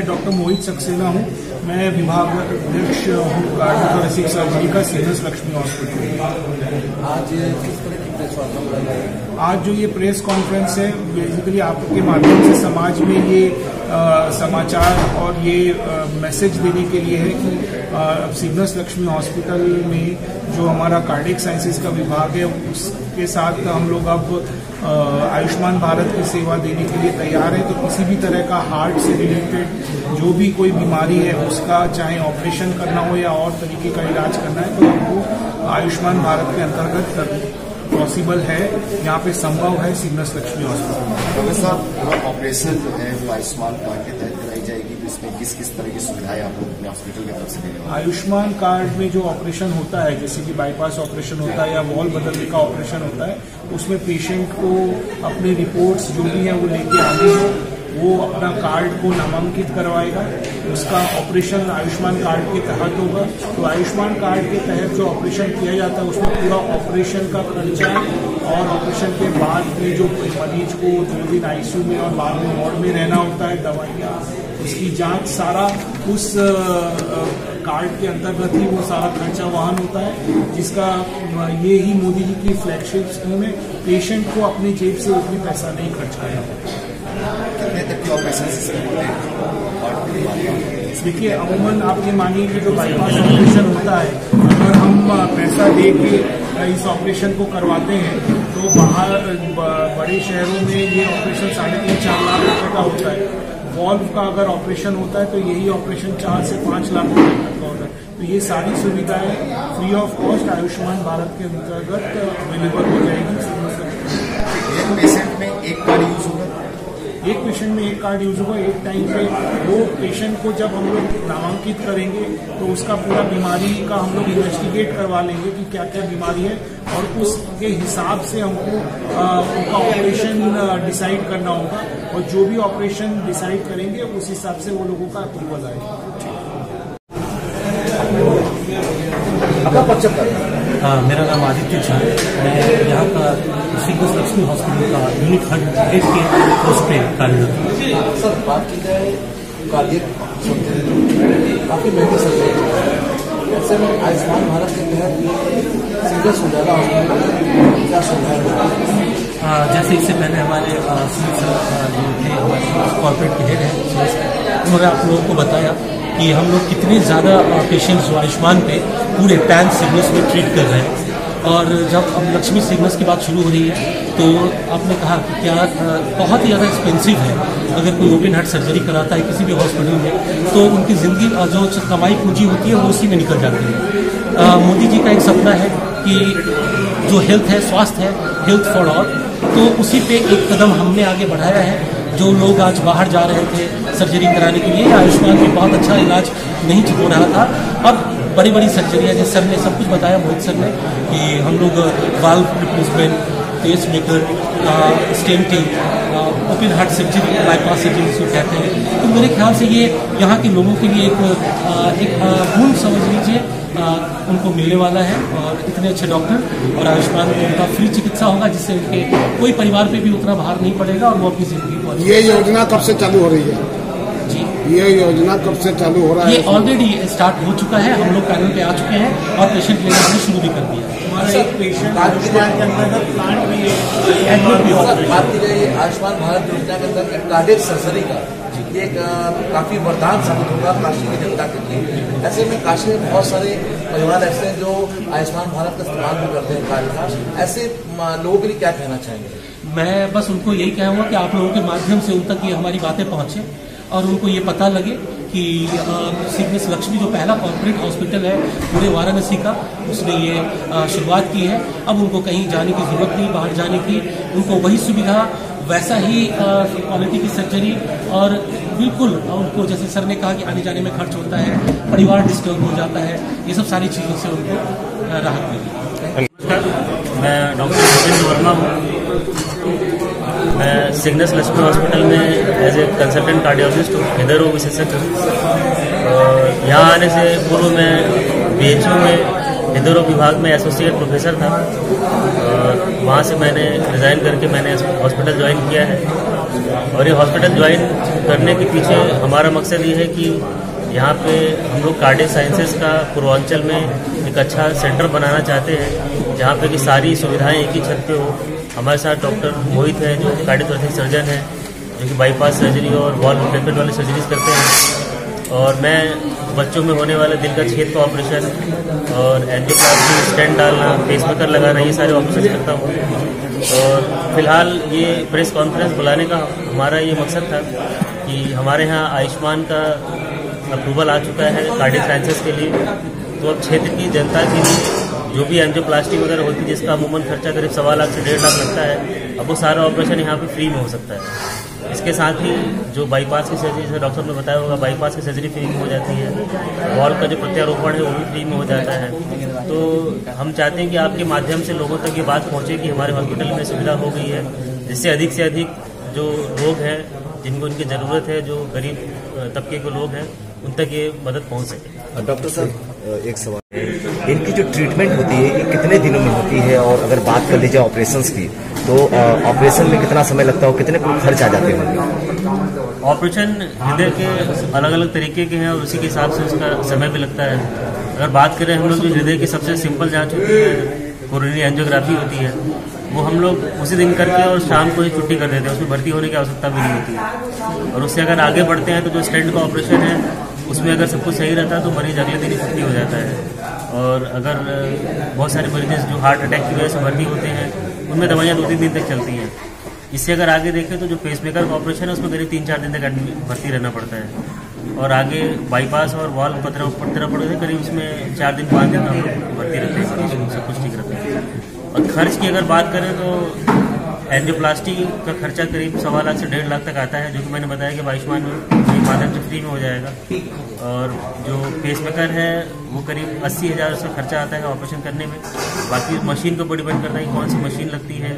Doctor मोहित सक्सेना हूँ। मैं विभाग अध्यक्ष हूँ कार्डियोथोरेसिक सर्जरी का सीएमएस लक्ष्मी हॉस्पिटल। आज किस तरह की प्रेस वार्ता हो रही है? आज जो ये प्रेस कॉन्फ्रेंस है बेसिकली आपके माध्यम से समाज में ये समाचार और ये मैसेज देने के लिए है कि सीएमएस लक्ष्मी हॉस्पिटल में जो हमारा कार्डियक साइंसेज का विभाग है उसके साथ हम लोग अब आयुष्मान भारत की सेवा देने के लिए तैयार है। तो किसी भी तरह का हार्ट से रिलेटेड जो भी कोई बीमारी है उसका चाहे ऑपरेशन करना हो या और तरीके का इलाज करना है तो हमको आयुष्मान भारत के अंतर्गत पॉसिबल है, यहाँ पे संभव है सीएमएस लक्ष्मी हॉस्पिटल। डॉक्टर साहब, ऑपरेशन जो है वो आयुष्मान कार्ड के तहत कराई जाएगी, तो इसमें किस किस तरह की सुविधाएं आप लोग अपने हॉस्पिटल की तरफ से देने वाले? आयुष्मान कार्ड में जो ऑपरेशन होता है, जैसे कि बाईपास ऑपरेशन होता है या वॉल बदलने का ऑपरेशन होता है, उसमें पेशेंट को अपने रिपोर्ट्स जो भी है वो लेके आनी है, वो अपना कार्ड को नामांकित करवाएगा, उसका ऑपरेशन आयुष्मान कार्ड के तहत होगा। तो आयुष्मान कार्ड के तहत जो ऑपरेशन किया जाता है उसमें पूरा ऑपरेशन का खर्चा और ऑपरेशन के बाद में जो मरीज को 2 दिन आईसीयू में और बाद में वार्ड में रहना होता है, दवाइयाँ, उसकी जांच, सारा उस कार्ड के अंतर्गत ही वो सारा खर्चा वहन होता है, जिसका ये ही मोदी जी की फ्लैगशिप स्कीम है। पेशेंट को अपनी जेब से उतनी पैसा नहीं खर्च करना होता। कितने तक के ऑपरेशन सिस्टम होते हैं? देखिए, अमूमन आप ये मानिए कि जो बाईपास ऑपरेशन होता है, अगर हम पैसा दे के इस ऑपरेशन को करवाते हैं तो बाहर बड़े शहरों में ये ऑपरेशन 3.5-4 लाख रुपए का होता है। वॉल्व का अगर ऑपरेशन होता है तो यही ऑपरेशन 4 से 5 लाख रुपए तक का होता है। तो ये सारी सुविधाएं free of cost Ayushman Bharat के अंतर्गत अवेलेबल हो जाएगी। एक पेशेंट में एक कार्ड यूज होगा? एक पेशेंट में एक कार्ड यूज होगा एक टाइम पे। वो पेशेंट को जब हम लोग नामांकित करेंगे तो उसका पूरा बीमारी का हम लोग इन्वेस्टिगेट करवा लेंगे कि क्या क्या बीमारी है, और उसके हिसाब से हमको उनका ऑपरेशन डिसाइड करना होगा, और जो भी ऑपरेशन डिसाइड करेंगे उस हिसाब से वो लोगों का अप्रूवल आएगा। मेरा नाम आदित्य झा है। मैं यहाँ का सीएमएस लक्ष्मी हॉस्पिटल का यूनिट हेड के पोस्ट पे कार्यरत हूँ। सर, बात की जाए कार्डियक काफी महंगी सर्जरी है, ऐसे में आयुष्मान भारत के तहत सीरियस हो जाएगा क्या सुविधा? जैसे इससे पहले हमारे जो थे हमारे कॉर्पोरेट के हेड हैं, उन्होंने आप लोगों को बताया कि हम लोग कितने ज़्यादा पेशेंट्स जो आयुष्मान पे पूरे पैन सीएमएस में ट्रीट कर रहे हैं। और जब अब लक्ष्मी सीएमएस की बात शुरू हो रही है तो आपने कहा कि क्या बहुत ही ज़्यादा एक्सपेंसिव है। अगर कोई ओपन हार्ट सर्जरी कराता है किसी भी हॉस्पिटल में तो उनकी ज़िंदगी जो कमाई पूंजी होती है वो उसी में निकल जाती है। मोदी जी का एक सपना है कि जो हेल्थ है, स्वास्थ्य है, हेल्थ फॉर ऑल, तो उसी पे एक कदम हमने आगे बढ़ाया है। जो लोग आज बाहर जा रहे थे सर्जरी कराने के लिए, आयुष्मान में बहुत अच्छा इलाज नहीं हो रहा था, अब बड़ी बड़ी सर्जरियाँ, जैसे सर ने सब कुछ बताया, मोहित सर ने, कि हम लोग valve replacement, pacemaker, stenting, open heart surgery, bypass surgery जिसको कहते हैं, तो मेरे ख्याल से ये यहाँ के लोगों के लिए एक गुण समझ लीजिए उनको मिलने वाला है। और इतने अच्छे डॉक्टर और आयुष्मान में उनका फ्री चिकित्सा होगा, जिससे उनके कोई परिवार पे भी उतना भार नहीं पड़ेगा और वो अपनी जिंदगी को। ये योजना कब से चालू हो रही है? जी, ये योजना कब से चालू हो रहा है? ये ऑलरेडी स्टार्ट हो चुका है, हम लोग पैनल पे आ चुके हैं और पेशेंट लेना हमने शुरू भी कर दिया है। हमारा एक पेशेंट आयुष्मान के अंतर्गत प्लांट भी है, एडमिट भी होता है। बात की जाए आयुष्मान भारत योजना के अंदर कार्डियक सर्जरी का, ये काफी वरदान साबित होगा काशी की जनता के लिए। ऐसे में काशी में बहुत सारे परिवार ऐसे हैं जो आयुष्मान भारत का इस्तेमाल भी करते हैं कार्ड का, ऐसे लोगों के लिए क्या कहना चाहेंगे? मैं बस उनको यही कहूँगा कि आप लोगों के माध्यम से उन तक ये हमारी बातें पहुँचे और उनको ये पता लगे कि सीएमएस लक्ष्मी जो पहला कॉर्पोरेट हॉस्पिटल है पूरे वाराणसी का, उसने ये शुरुआत की है। अब उनको कहीं जाने की जरूरत नहीं, बाहर जाने की, उनको वही सुविधा, वैसा ही क्वालिटी की सर्जरी, और बिल्कुल उनको जैसे सर ने कहा कि आने जाने में खर्च होता है, परिवार डिस्टर्ब हो जाता है, ये सब सारी चीज़ों से उनको राहत मिलेगी। मैं डॉक्टर जितेंद्र वर्मा हूँ। मैं सीएमएस लक्ष्मी हॉस्पिटल में एज ए कंसल्टेंट कार्डियोलॉजिस्ट हूँ, हृदय रोग विशेषज्ञ हूँ। यहाँ आने से पूर्व मैं बीएचयू में हृदय रोग विभाग में एसोसिएट प्रोफेसर था, और वहाँ से मैंने रिज़ाइन करके मैंने हॉस्पिटल ज्वाइन किया है। और ये हॉस्पिटल ज्वाइन करने के पीछे हमारा मकसद ये है कि यहाँ पे हम लोग कार्डियक साइंसेज का पूर्वांचल में एक अच्छा सेंटर बनाना चाहते हैं, जहाँ पे कि सारी सुविधाएं एक ही छत पे हो। हमारे साथ डॉक्टर मोहित है जो कार्डियोथोरेसिक सर्जन है, जो कि बाईपास सर्जरी और वॉल रिप्लेसमेंट वाली सर्जरीज करते हैं। और मैं बच्चों में होने वाले दिल का छेद का ऑपरेशन और एंजियोप्लास्टी, स्टेंट डालना, पेसमेकर लगाना, ये सारे ऑपरेशन करता हूँ। और फिलहाल ये प्रेस कॉन्फ्रेंस बुलाने का हमारा ये मकसद था कि हमारे यहाँ आयुष्मान का अप्रूवल आ चुका है कार्डियक साइंसेज के लिए, तो अब क्षेत्र की जनता के लिए जो भी एंजियोप्लास्टी वगैरह होती है जिसका अमूमन खर्चा करीब 1.25 लाख से 1.5 लाख लगता है, अब वो सारा ऑपरेशन यहाँ पे फ्री में हो सकता है। इसके साथ ही जो बाईपास की सर्जरी, जैसे डॉक्टर ने बताया होगा, बाईपास की सर्जरी फ्री में हो जाती है, वॉल का जो प्रत्यारोपण है वो भी फ्री में हो जाता है। तो हम चाहते हैं कि आपके माध्यम से लोगों तक ये बात पहुँचे कि हमारे हॉस्पिटल में सुविधा हो गई है, जिससे अधिक से अधिक जो लोग हैं जिनको उनकी ज़रूरत है, जो गरीब तबके के लोग हैं, उन तक ये मदद पहुँच सके। डॉक्टर साहब एक सवाल है, इनकी जो ट्रीटमेंट होती है ये कितने दिनों में होती है, और अगर बात कर लीजिए ऑपरेशंस की तो ऑपरेशन में कितना समय लगता है और कितने खर्च आ जाते हैं? ऑपरेशन हृदय के अलग अलग तरीके के हैं और उसी के हिसाब से उसका समय भी लगता है। अगर बात करें हम लोग जो हृदय की सबसे सिंपल जांच होती है, कोरोनरी एंजियोग्राफी होती है, वो हम लोग उसी दिन करके और शाम को ही छुट्टी कर देते हैं, उसमें भर्ती होने की आवश्यकता भी नहीं होती है। और उससे अगर आगे बढ़ते हैं तो जो स्टेंट का ऑपरेशन है उसमें अगर सब कुछ सही रहता है तो मरीज अगले दिन ही छुट्टी हो जाता है। और अगर बहुत सारे मरीज जो हार्ट अटैक की वजह से भर्ती होते हैं उनमें दवाइयाँ 2-3 दिन तक चलती हैं। इससे अगर आगे देखें तो जो पेसमेकर का ऑपरेशन है उसमें करीब 3-4 दिन तक भर्ती रहना पड़ता है। और आगे बाईपास और वॉल पत्थर पड़ते हैं, करीब उसमें 4 दिन 5 दिन हम लोग भर्ती रहते हैं, सब कुछ ठीक रहता है। और खर्च की अगर बात करें तो एंजियोप्लास्टी का खर्चा करीब 1.25 लाख से 1.5 लाख तक आता है, जो कि मैंने बताया कि आयुष्मान के माध्यम से फ्री में हो जाएगा। और जो पेसमेकर है वो करीब 80,000 से खर्चा आता है ऑपरेशन करने में। बाकी मशीन के ऊपर डिपेंड करता है कि कौन सी मशीन लगती है,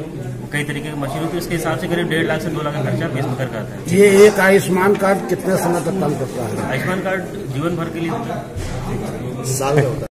कई तरीके की मशीन होती है, उसके हिसाब से करीब 1.5 लाख से 2 लाख का खर्चा पेसमेकर का आता है। ये एक आयुष्मान कार्ड कितने समय तक काम करता है? आयुष्मान कार्ड जीवन भर के लिए होता है। साल में होता है।